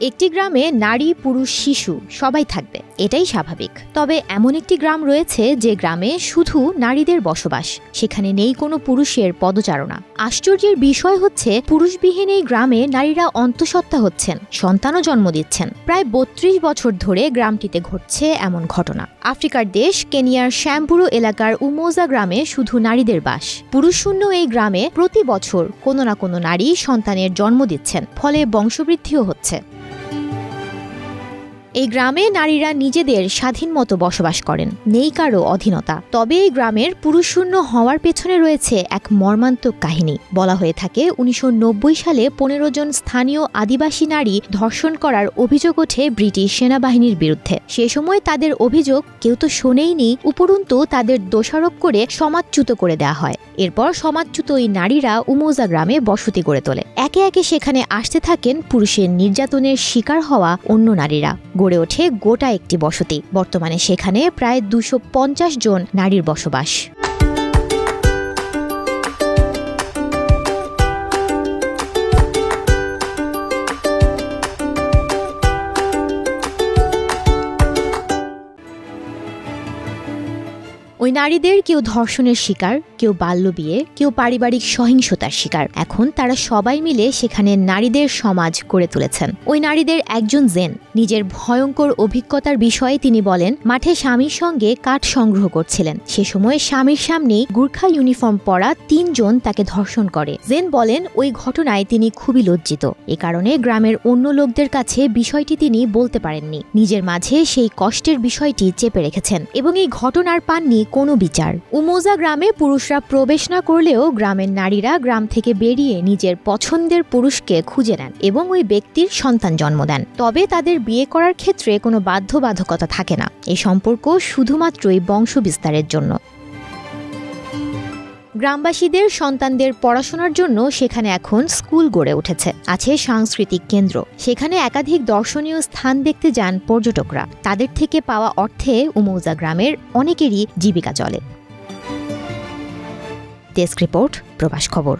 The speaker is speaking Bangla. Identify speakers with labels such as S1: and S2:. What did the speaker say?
S1: একটি গ্রামে নারী, পুরুষ, শিশু সবাই থাকবে, এটাই স্বাভাবিক। তবে এমন একটি গ্রাম রয়েছে যে গ্রামে শুধু নারীদের বসবাস, সেখানে নেই কোনো পুরুষের পদচারণা। আশ্চর্যের বিষয় হচ্ছে, পুরুষবিহীন এই গ্রামে নারীরা অন্তঃসত্ত্বা হচ্ছেন, সন্তানও জন্ম দিচ্ছেন। প্রায় ৩২ বছর ধরে গ্রামটিতে ঘটছে এমন ঘটনা। আফ্রিকার দেশ কেনিয়ার শ্যামপুরো এলাকার উমোজা গ্রামে শুধু নারীদের বাস। পুরুষশূন্য এই গ্রামে প্রতি বছর কোনো না কোনো নারী সন্তানের জন্ম দিচ্ছেন, ফলে বংশবৃদ্ধিও হচ্ছে। এই গ্রামে নারীরা নিজেদের স্বাধীন মতো বসবাস করেন, নেই কারো অধীনতা। তবে এই গ্রামের পুরুষশূন্য হওয়ার পেছনে রয়েছে এক মর্মান্তিক কাহিনী। বলা হয়ে থাকে ১৯৯০ সালে ১৫ জন স্থানীয় আদিবাসী নারী ধর্ষণ করার অভিযোগ ওঠে ব্রিটিশ সেনাবাহিনীর বিরুদ্ধে। সে সময় তাদের অভিযোগ কেউ তো শোনেইনি, উপরন্তু তাদের দোষারোপ করে সমাজচ্যুত করে দেওয়া হয়। এরপর সমাজচ্যুত ওই নারীরা উমোজা গ্রামে বসতি গড়ে তোলে। একে একে সেখানে আসতে থাকেন পুরুষের নির্যাতনের শিকার হওয়া অন্য নারীরা। গড়ে ওঠে গোটা একটি বসতি। বর্তমানে সেখানে প্রায় ২৫০ জন নারীর বসবাস। ওই নারীদের কেউ ধর্ষণের শিকার, কেউ বাল্যবিয়ে, কেউ পারিবারিক সহিংসতার শিকার। এখন তারা সবাই মিলে সেখানে নারীদের সমাজ গড়ে তুলেছেন। ওই নারীদের একজন জেন। নিজের ভয়ঙ্কর অভিজ্ঞতার বিষয়ে তিনি বলেন, মাঠে স্বামীর সঙ্গে কাঠ সংগ্রহ করছিলেন। সে সময় স্বামীর সামনেই গুর্খা ইউনিফর্ম পরা ৩ জন তাকে ধর্ষণ করে। জেন বলেন, ওই ঘটনায় তিনি খুবই লজ্জিত। এ কারণে গ্রামের অন্য লোকদের কাছে বিষয়টি তিনি বলতে পারেননি। নিজের মাঝে সেই কষ্টের বিষয়টি চেপে রেখেছেন এবং এই ঘটনার পাননি কোনো বিচার। উমোজা গ্রামে পুরুষরা প্রবেশ না করলেও গ্রামের নারীরা গ্রাম থেকে বেরিয়ে নিজের পছন্দের পুরুষকে খুঁজে নেন এবং ওই ব্যক্তির সন্তান জন্ম দেন। তবে তাদের বিয়ে করার ক্ষেত্রে কোনো বাধ্যবাধকতা থাকে না। এই সম্পর্ক শুধুমাত্রই বংশ বিস্তারের জন্য। গ্রামবাসীদের সন্তানদের পড়াশোনার জন্য সেখানে এখন স্কুল গড়ে উঠেছে, আছে সাংস্কৃতিক কেন্দ্র। সেখানে একাধিক দর্শনীয় স্থান দেখতে যান পর্যটকরা। তাদের থেকে পাওয়া অর্থে উমোজা গ্রামের অনেকেরই জীবিকা চলে। ডেস্ক রিপোর্ট, প্রবাস খবর।